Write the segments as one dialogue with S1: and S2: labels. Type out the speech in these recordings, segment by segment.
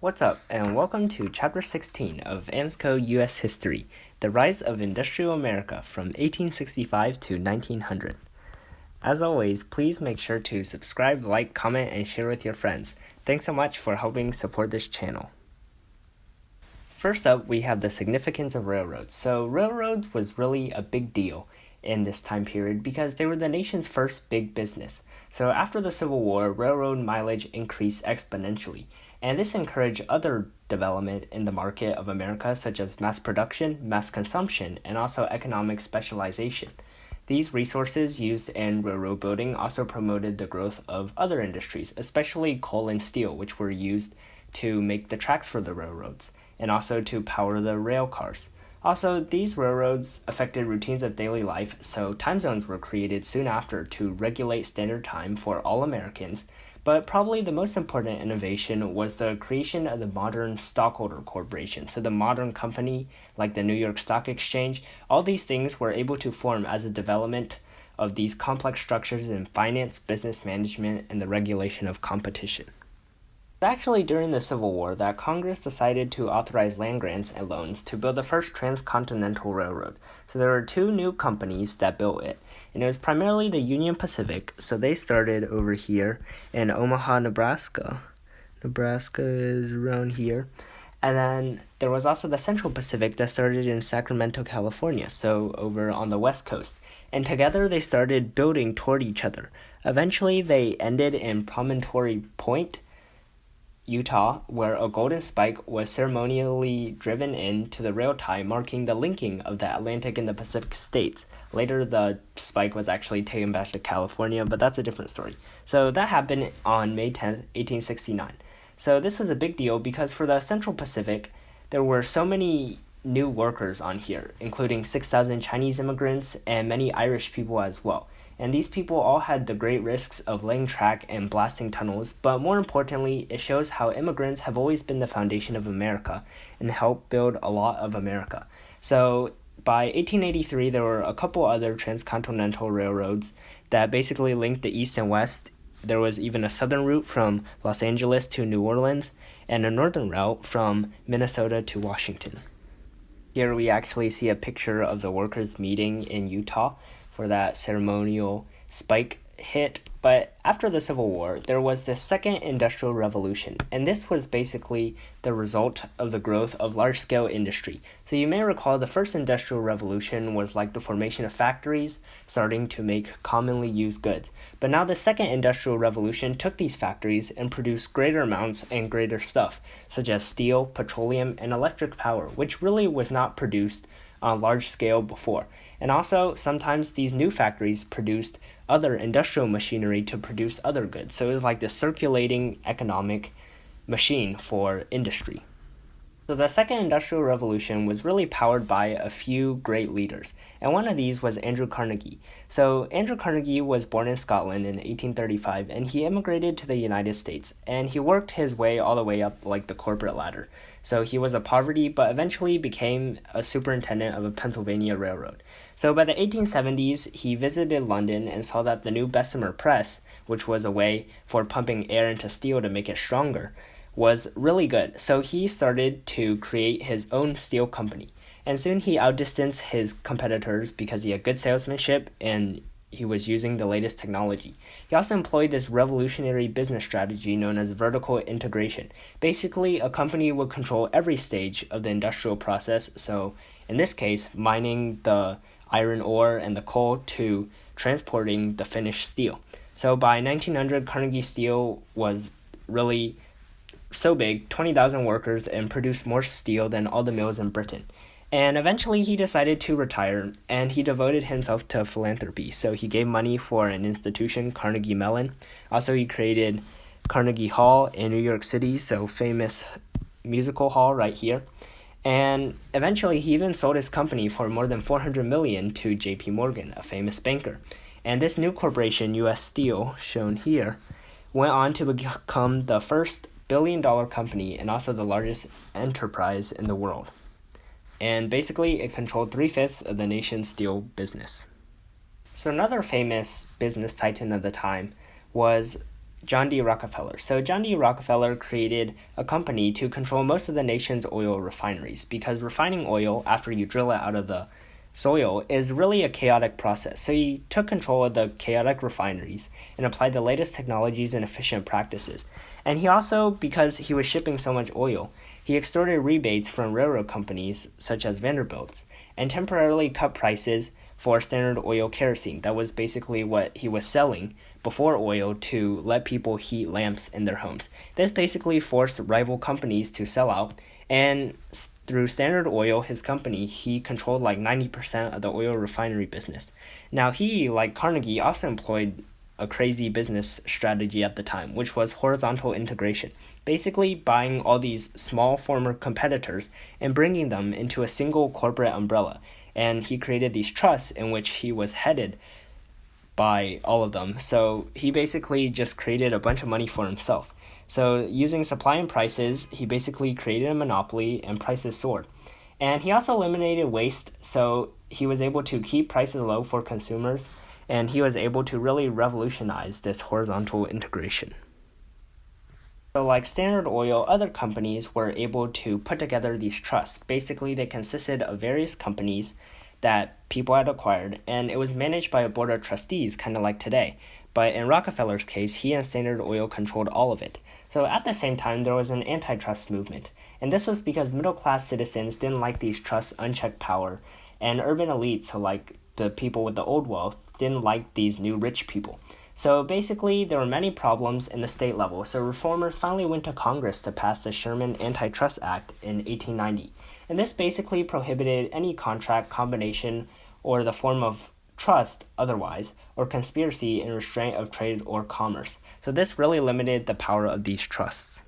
S1: What's up, and welcome to Chapter 16 of AMSCO U.S. History, The Rise of Industrial America from 1865 to 1900. As always, please make sure to subscribe, like, comment, and share with your friends. Thanks so much for helping support this channel. First up, we have the significance of railroads. So railroads was really a big deal in this time period because they were the nation's first big business. So after the Civil War, railroad mileage increased exponentially, and this encouraged other development in the market of America, such as mass production, mass consumption, and also economic specialization. These resources used in railroad building also promoted the growth of other industries, especially coal and steel, which were used to make the tracks for the railroads, and also to power the rail cars. Also, these railroads affected routines of daily life, so time zones were created soon after to regulate standard time for all Americans. But probably the most important innovation was the creation of the modern stockholder corporation. So the modern company, like the New York Stock Exchange, all these things were able to form as a development of these complex structures in finance, business management, and the regulation of competition. It's actually during the Civil War that Congress decided to authorize land grants and loans to build the first Transcontinental Railroad. So there were two new companies that built it, and it was primarily the Union Pacific. So they started over here in Omaha, Nebraska. Nebraska is around here. And then there was also the Central Pacific that started in Sacramento, California, so over on the West Coast. And together they started building toward each other. Eventually they ended in Promontory Point, Utah, where a golden spike was ceremonially driven into the rail tie, marking the linking of the Atlantic and the Pacific states. Later, the spike was actually taken back to California, but that's a different story. So that happened on May 10th, 1869. So this was a big deal because for the Central Pacific, there were so many new workers on here, including 6,000 Chinese immigrants and many Irish people as well. And these people all had the great risks of laying track and blasting tunnels, but more importantly, it shows how immigrants have always been the foundation of America and helped build a lot of America. So by 1883, there were a couple other transcontinental railroads that basically linked the East and West. There was even a southern route from Los Angeles to New Orleans and a northern route from Minnesota to Washington. Here we actually see a picture of the workers' meeting in Utah for that ceremonial spike hit. But after the Civil War, there was the Second Industrial Revolution, and this was basically the result of the growth of large-scale industry. So you may recall the First Industrial Revolution was like the formation of factories starting to make commonly used goods. But now the Second Industrial Revolution took these factories and produced greater amounts and greater stuff, such as steel, petroleum, and electric power, which really was not produced on a large scale before. And also, sometimes these new factories produced other industrial machinery to produce other goods. So it was like the circulating economic machine for industry. So the Second Industrial Revolution was really powered by a few great leaders, and one of these was Anarew Carnegie. So Anarew Carnegie was born in Scotland in 1835, and he immigrated to the United States, and he worked his way all the way up like the corporate ladder. So he was a poverty, but eventually became a superintendent of a Pennsylvania railroad. So by the 1870s, he visited London and saw that the new Bessemer press, which was a way for pumping air into steel to make it stronger, was really good. So he started to create his own steel company. And soon he outdistanced his competitors because he had good salesmanship and he was using the latest technology. He also employed this revolutionary business strategy known as vertical integration. Basically, a company would control every stage of the industrial process. So in this case, mining the iron ore and the coal to transporting the finished steel. So by 1900, Carnegie Steel was really so big, 20,000 workers, and produced more steel than all the mills in Britain. And eventually he decided to retire, and he devoted himself to philanthropy. So he gave money for an institution, Carnegie Mellon. Also, he created Carnegie Hall in New York City, so famous musical hall right here. And eventually he even sold his company for more than $400 million to J.P. Morgan, a famous banker. And this new corporation, U.S. Steel, shown here, went on to become the first billion-dollar company and also the largest enterprise in the world. And basically, it controlled 3/5 of the nation's steel business. So another famous business titan of the time was John D. Rockefeller. So John D. Rockefeller created a company to control most of the nation's oil refineries, because refining oil after you drill it out of the soil is really a chaotic process. So he took control of the chaotic refineries and applied the latest technologies and efficient practices. And he also, because he was shipping so much oil, he extorted rebates from railroad companies such as Vanderbilt's and temporarily cut prices for Standard Oil kerosene. That was basically what he was selling before oil to let people heat lamps in their homes. This basically forced rival companies to sell out, and through Standard Oil, his company, he controlled like 90% of the oil refinery business. Now he, like Carnegie, also employed a crazy business strategy at the time, which was horizontal integration, basically buying all these small former competitors and bringing them into a single corporate umbrella. And he created these trusts in which he was headed by all of them. So he basically just created a bunch of money for himself. So using supply and prices, he basically created a monopoly and prices soared. And he also eliminated waste, so he was able to keep prices low for consumers, and he was able to really revolutionize this horizontal integration. So like Standard Oil, other companies were able to put together these trusts. Basically, they consisted of various companies that people had acquired, and it was managed by a board of trustees, kind of like today. But in Rockefeller's case, he and Standard Oil controlled all of it. So at the same time, there was an antitrust movement. And this was because middle-class citizens didn't like these trusts' unchecked power, and urban elites, so like the people with the old wealth, didn't like these new rich people. So basically, there were many problems in the state level. So reformers finally went to Congress to pass the Sherman Antitrust Act in 1890. And this basically prohibited any contract, combination, or the form of trust otherwise, or conspiracy in restraint of trade or commerce. So this really limited the power of these trusts.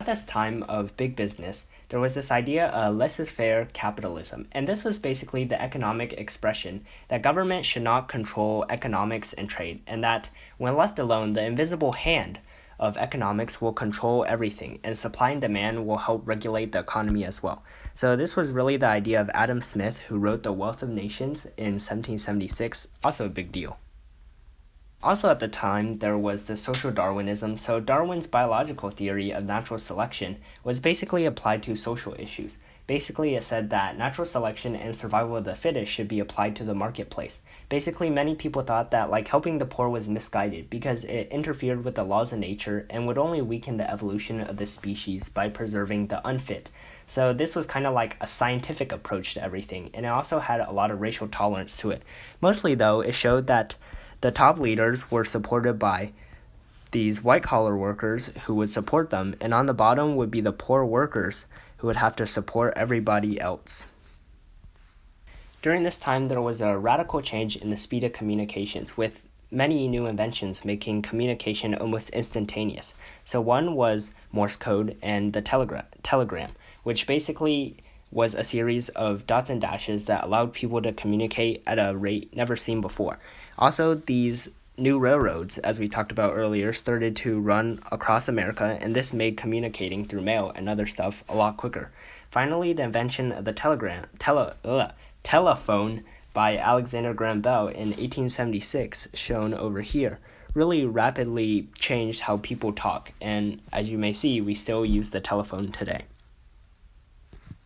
S1: At this time of big business, there was this idea of laissez-faire capitalism, and this was basically the economic expression that government should not control economics and trade, and that when left alone, the invisible hand of economics will control everything, and supply and demand will help regulate the economy as well. So this was really the idea of Adam Smith, who wrote The Wealth of Nations in 1776, also a big deal. Also at the time, there was the social Darwinism. So Darwin's biological theory of natural selection was basically applied to social issues. Basically, it said that natural selection and survival of the fittest should be applied to the marketplace. Basically, many people thought that like helping the poor was misguided because it interfered with the laws of nature and would only weaken the evolution of the species by preserving the unfit. So this was kind of like a scientific approach to everything, and it also had a lot of racial tolerance to it. Mostly, though, it showed that the top leaders were supported by these white-collar workers who would support them, and on the bottom would be the poor workers who would have to support everybody else. During this time, there was a radical change in the speed of communications, with many new inventions making communication almost instantaneous. So one was Morse code and the telegram, which basically was a series of dots and dashes that allowed people to communicate at a rate never seen before. Also, these new railroads, as we talked about earlier, started to run across America, and this made communicating through mail and other stuff a lot quicker. Finally, the invention of the telephone by Alexander Graham Bell in 1876, shown over here, really rapidly changed how people talk, and as you may see, we still use the telephone today.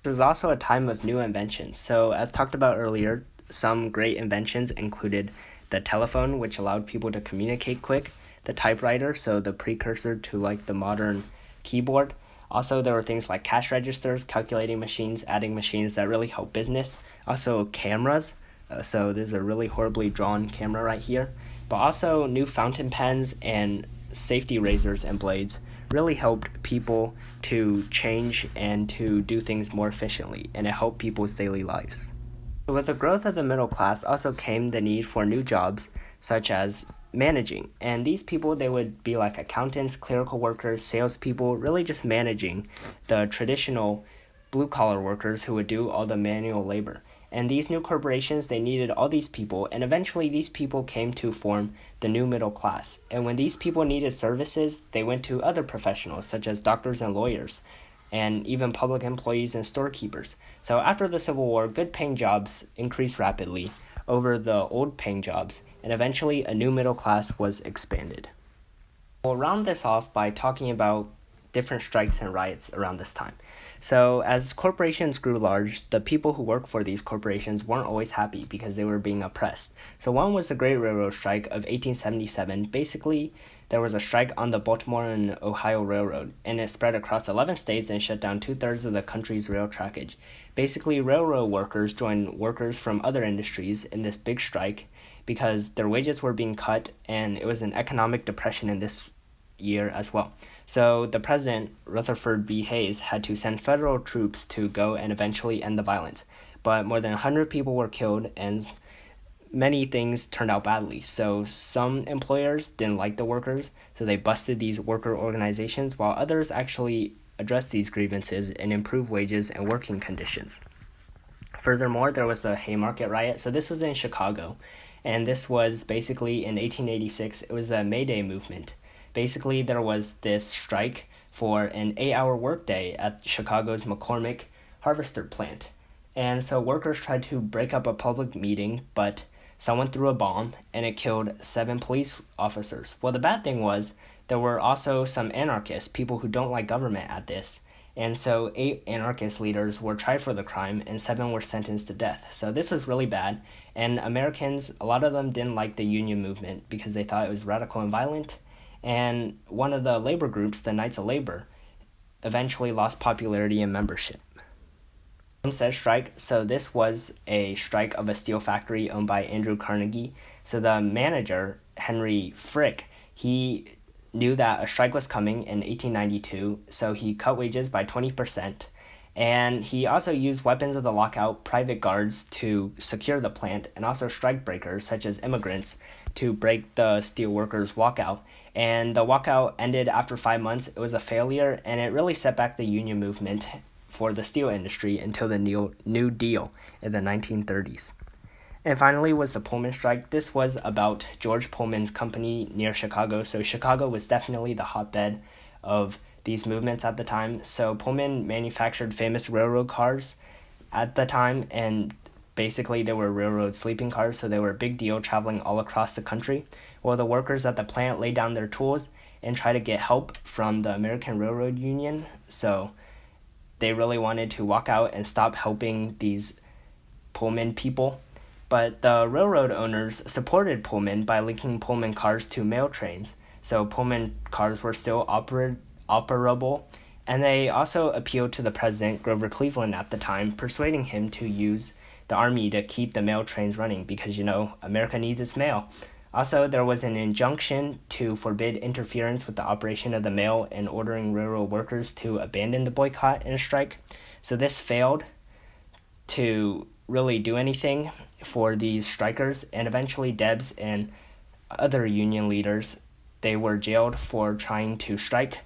S1: This was also a time of new inventions. So, as talked about earlier, some great inventions included the telephone, which allowed people to communicate quick, the typewriter, so the precursor to like the modern keyboard. Also, there were things like cash registers, calculating machines, adding machines that really help business. Also, cameras. So there's a really horribly drawn camera right here. But also, new fountain pens and safety razors and blades really helped people to change and to do things more efficiently, and it helped people's daily lives. With the growth of the middle class also came the need for new jobs, such as managing. And these people, they would be like accountants, clerical workers, salespeople, really just managing the traditional blue-collar workers who would do all the manual labor. And these new corporations, they needed all these people, and eventually these people came to form the new middle class. And when these people needed services, they went to other professionals, such as doctors and lawyers, and even public employees and storekeepers. So after the Civil War, good-paying jobs increased rapidly over the old-paying jobs, and eventually a new middle class was expanded. We'll round this off by talking about different strikes and riots around this time. So as corporations grew large, the people who worked for these corporations weren't always happy because they were being oppressed. So one was the Great Railroad Strike of 1877. Basically, there was a strike on the Baltimore and Ohio Railroad, and it spread across 11 states and shut down 2/3 of the country's rail trackage. Basically, railroad workers joined workers from other industries in this big strike because their wages were being cut, and it was an economic depression in this year as well. So the president, Rutherford B. Hayes, had to send federal troops to go and eventually end the violence. But more than 100 people were killed, and many things turned out badly. So some employers didn't like the workers, so they busted these worker organizations, while others actually addressed these grievances and improved wages and working conditions. Furthermore, there was the Haymarket Riot. So this was in Chicago, and this was basically in 1886. It was a May Day movement. Basically, there was this strike for an 8-hour workday at Chicago's McCormick Harvester plant. And so workers tried to break up a public meeting, but someone threw a bomb and it killed 7 police officers. Well, the bad thing was there were also some anarchists, people who don't like government at this. And so 8 anarchist leaders were tried for the crime and 7 were sentenced to death. So this was really bad. And Americans, a lot of them didn't like the union movement because they thought it was radical and violent. And one of the labor groups, the Knights of Labor, eventually lost popularity and membership. Homestead Strike. So this was a strike of a steel factory owned by Anarew Carnegie. So the manager, Henry Frick, he knew that a strike was coming in 1892, so he cut wages by 20%. And he also used weapons of the lockout, private guards to secure the plant, and also strike breakers, such as immigrants, to break the steel workers' walkout. And the walkout ended after 5 months. It was a failure, and it really set back the union movement for the steel industry until the New Deal in the 1930s. And finally was the Pullman strike. This was about George Pullman's company near Chicago. So Chicago was definitely the hotbed of these movements at the time. So Pullman manufactured famous railroad cars at the time, and basically they were railroad sleeping cars, so they were a big deal, traveling all across the country. Well, the workers at the plant laid down their tools and tried to get help from the American Railroad Union. So they really wanted to walk out and stop helping these Pullman people. But the railroad owners supported Pullman by linking Pullman cars to mail trains. So Pullman cars were still operable. And they also appealed to the president, Grover Cleveland, at the time, persuading him to use the army to keep the mail trains running because, America needs its mail. Also, there was an injunction to forbid interference with the operation of the mail and ordering railroad workers to abandon the boycott and strike. So this failed to really do anything for these strikers, and eventually Debs and other union leaders, they were jailed for trying to strike.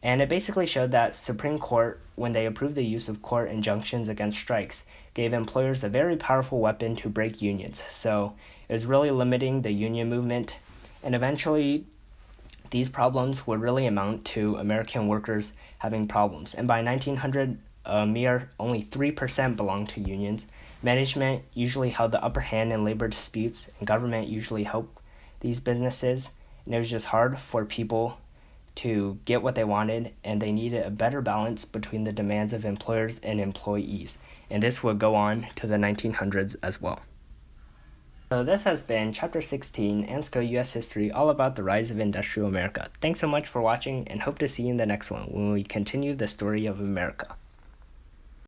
S1: And it basically showed that Supreme Court, when they approved the use of court injunctions against strikes, gave employers a very powerful weapon to break unions. So it was really limiting the union movement, and eventually these problems would really amount to American workers having problems. And by 1900, a mere only 3% belonged to unions. Management usually held the upper hand in labor disputes, and government usually helped these businesses. And it was just hard for people to get what they wanted, and they needed a better balance between the demands of employers and employees. And this would go on to the 1900s as well. So this has been Chapter 16, AMSCO U.S. History, all about the rise of industrial America. Thanks so much for watching, and hope to see you in the next one when we continue the story of America.